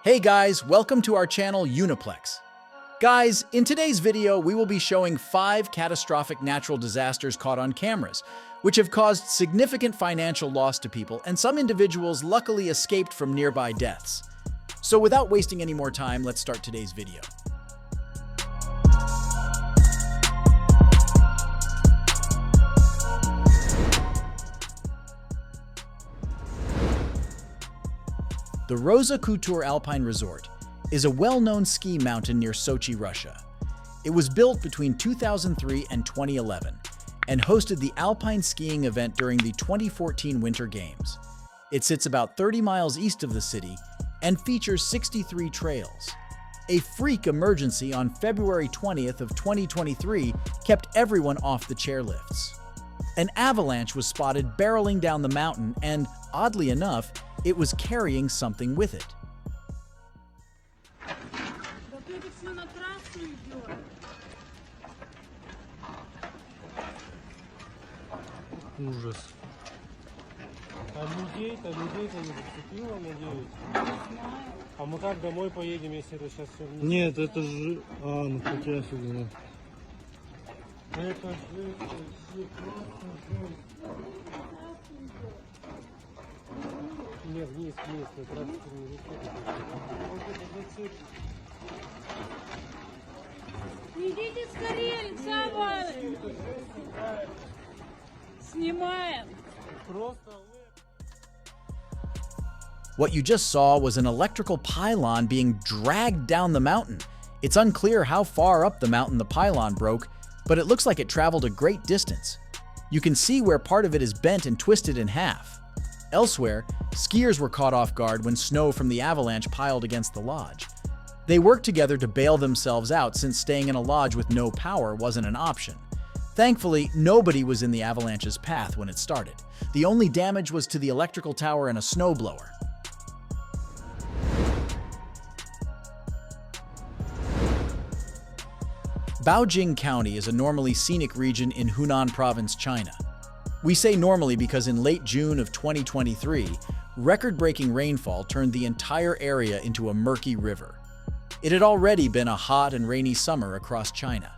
Hey guys, welcome to our channel Uniplex. Guys, in today's video we will be showing 5 catastrophic natural disasters caught on cameras, which have caused significant financial loss to people, and some individuals luckily escaped from nearby deaths. So without wasting any more time, let's start today's video. The Rosa Couture Alpine Resort is a well-known ski mountain near Sochi, Russia. It was built between 2003 and 2011 and hosted the alpine skiing event during the 2014 Winter Games. It sits about 30 miles east of the city and features 63 trails. A freak emergency on February 20th of 2023 kept everyone off the chairlifts. An avalanche was spotted barreling down the mountain and, oddly enough, it was carrying something with it. Ужас. А людей-то не зацепило, надеюсь? А мы как домой поедем, если это сейчас все вниз? Нет, это же... ну хотя я сюда. Это же просто жесть. Не, вниз, на трассе не Идите скорее, Александр! Снимаем! What you just saw was an electrical pylon being dragged down the mountain. It's unclear how far up the mountain the pylon broke, but it looks like it traveled a great distance. You can see where part of it is bent and twisted in half. Elsewhere, skiers were caught off guard when snow from the avalanche piled against the lodge. They worked together to bail themselves out since staying in a lodge with no power wasn't an option. Thankfully, nobody was in the avalanche's path when it started. The only damage was to the electrical tower and a snowblower. Baojing County is a normally scenic region in Hunan Province, China. We say normally because in late June of 2023, record-breaking rainfall turned the entire area into a murky river. It had already been a hot and rainy summer across China.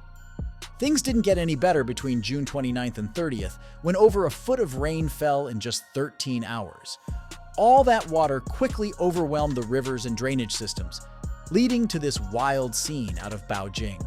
Things didn't get any better between June 29th and 30th, when over a foot of rain fell in just 13 hours. All that water quickly overwhelmed the rivers and drainage systems, leading to this wild scene out of Baojing.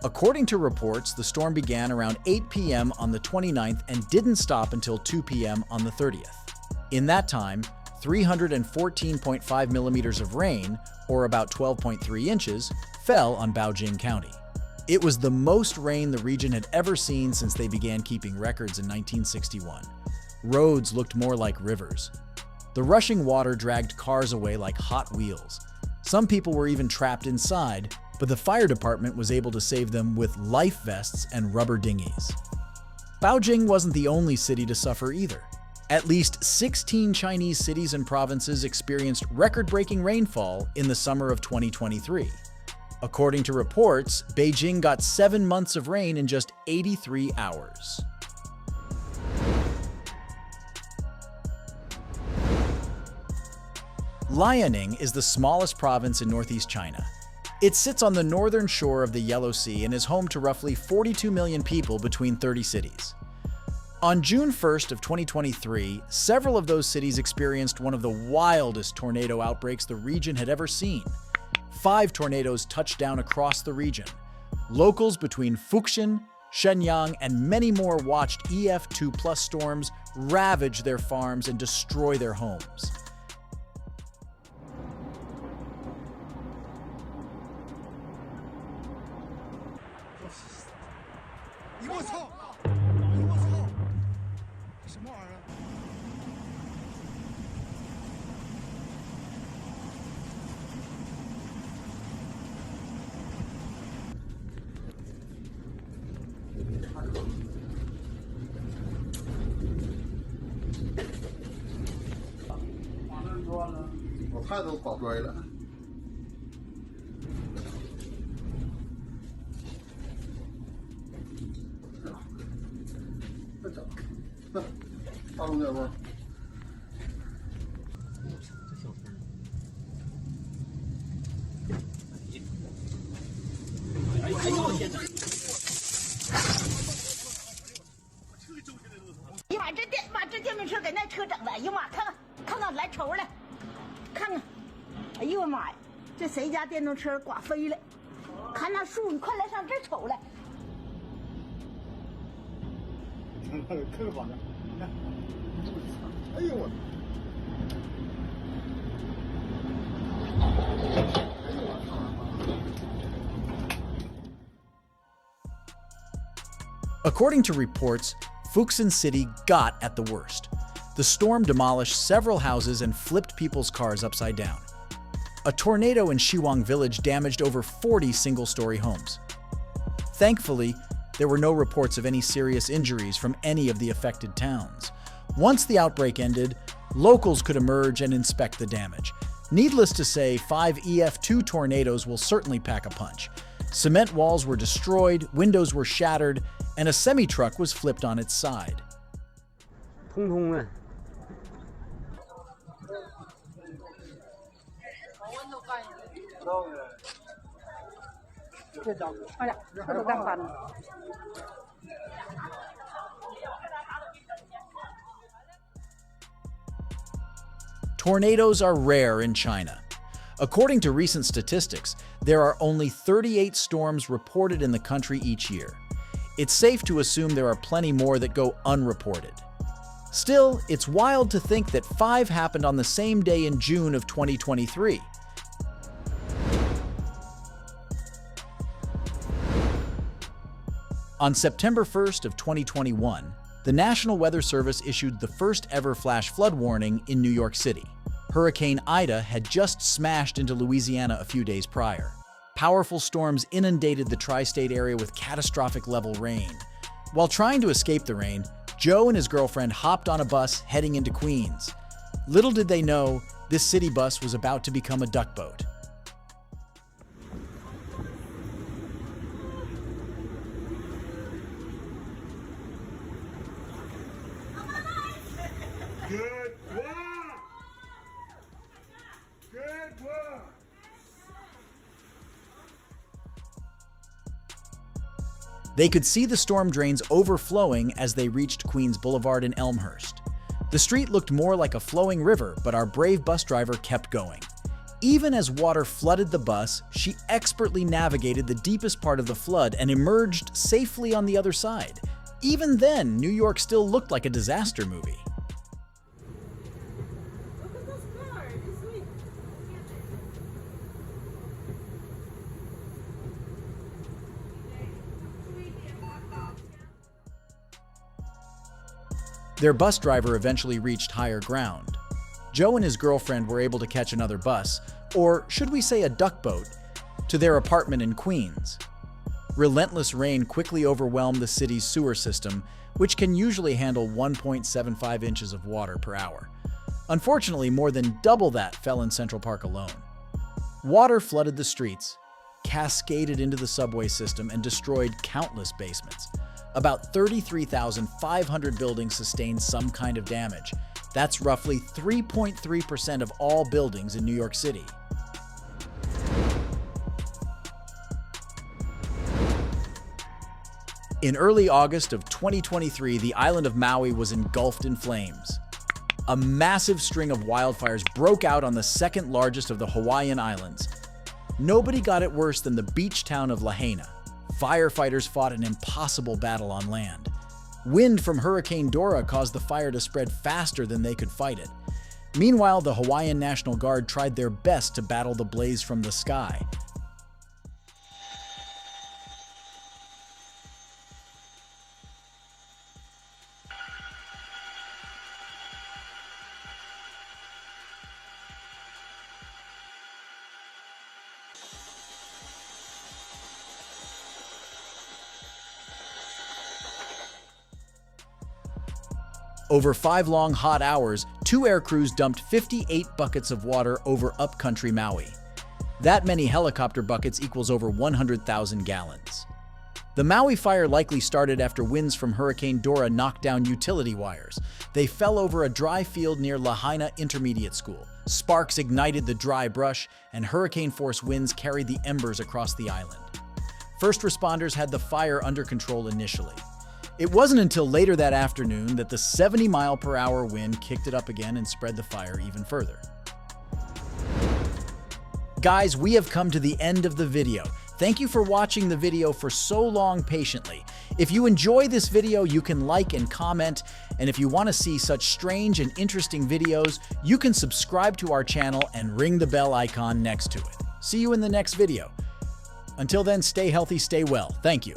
According to reports, the storm began around 8 p.m. on the 29th and didn't stop until 2 p.m. on the 30th. In that time, 314.5 millimeters of rain, or about 12.3 inches, fell on Baojing County. It was the most rain the region had ever seen since they began keeping records in 1961. Roads looked more like rivers. The rushing water dragged cars away like hot wheels. Some people were even trapped inside, but the fire department was able to save them with life vests and rubber dinghies. Beijing wasn't the only city to suffer either. At least 16 Chinese cities and provinces experienced record-breaking rainfall in the summer of 2023. According to reports, Beijing got 7 months of rain in just 83 hours. Liaoning is the smallest province in northeast China. It sits on the northern shore of the Yellow Sea and is home to roughly 42 million people between 30 cities. On June 1st of 2023, several of those cities experienced one of the wildest tornado outbreaks the region had ever seen. 5 tornadoes touched down across the region. Locals between Fujian, Shenyang, and many more watched EF2+ storms ravage their farms and destroy their homes.把这电动车给那车整的，哎呀妈，看到来仇了，看看，哎呦我妈呀，这谁家电动车刮飞了？看那树，你快来上这儿瞅来。看吧，你看，哎呦我。According to reports, Fujian City got at the worst. The storm demolished several houses and flipped people's cars upside down. A tornado in Shiwang village damaged over 40 single-story homes. Thankfully, there were no reports of any serious injuries from any of the affected towns. Once the outbreak ended, locals could emerge and inspect the damage. Needless to say, 5 EF2 tornadoes will certainly pack a punch. Cement walls were destroyed, windows were shattered, and a semi-truck was flipped on its side. 通通的。Tornadoes are rare in China. According to recent statistics, there are only 38 storms reported in the country each year. It's safe to assume there are plenty more that go unreported. Still, it's wild to think that 5 happened on the same day in June of 2023. On September 1st of 2021, the National Weather Service issued the first ever flash flood warning in New York City. Hurricane Ida had just smashed into Louisiana a few days prior. Powerful storms inundated the tri-state area with catastrophic level rain. While trying to escape the rain, Joe and his girlfriend hopped on a bus heading into Queens. Little did they know, this city bus was about to become a duck boat. Good work! Good work! They could see the storm drains overflowing as they reached Queens Boulevard in Elmhurst. The street looked more like a flowing river, but our brave bus driver kept going. Even as water flooded the bus, she expertly navigated the deepest part of the flood and emerged safely on the other side. Even then, New York still looked like a disaster movie. Their bus driver eventually reached higher ground. Joe and his girlfriend were able to catch another bus, or should we say a duck boat, to their apartment in Queens. Relentless rain quickly overwhelmed the city's sewer system, which can usually handle 1.75 inches of water per hour. Unfortunately, more than double that fell in Central Park alone. Water flooded the streets, cascaded into the subway system, and destroyed countless basements. About 33,500 buildings sustained some kind of damage. That's roughly 3.3% of all buildings in New York City. In early August of 2023, the island of Maui was engulfed in flames. A massive string of wildfires broke out on the second largest of the Hawaiian Islands. Nobody got it worse than the beach town of Lahaina. Firefighters fought an impossible battle on land. Wind from Hurricane Dora caused the fire to spread faster than they could fight it. Meanwhile, the Hawaiian National Guard tried their best to battle the blaze from the sky. Over 5 long hot hours, 2 air crews dumped 58 buckets of water over upcountry Maui. That many helicopter buckets equals over 100,000 gallons. The Maui fire likely started after winds from Hurricane Dora knocked down utility wires. They fell over a dry field near Lahaina Intermediate School. Sparks ignited the dry brush, and hurricane-force winds carried the embers across the island. First responders had the fire under control initially. It wasn't until later that afternoon that the 70-mile-per-hour wind kicked it up again and spread the fire even further. Guys, we have come to the end of the video. Thank you for watching the video for so long patiently. If you enjoy this video, you can like and comment, and if you want to see such strange and interesting videos, you can subscribe to our channel and ring the bell icon next to it. See you in the next video. Until then, stay healthy, stay well. Thank you.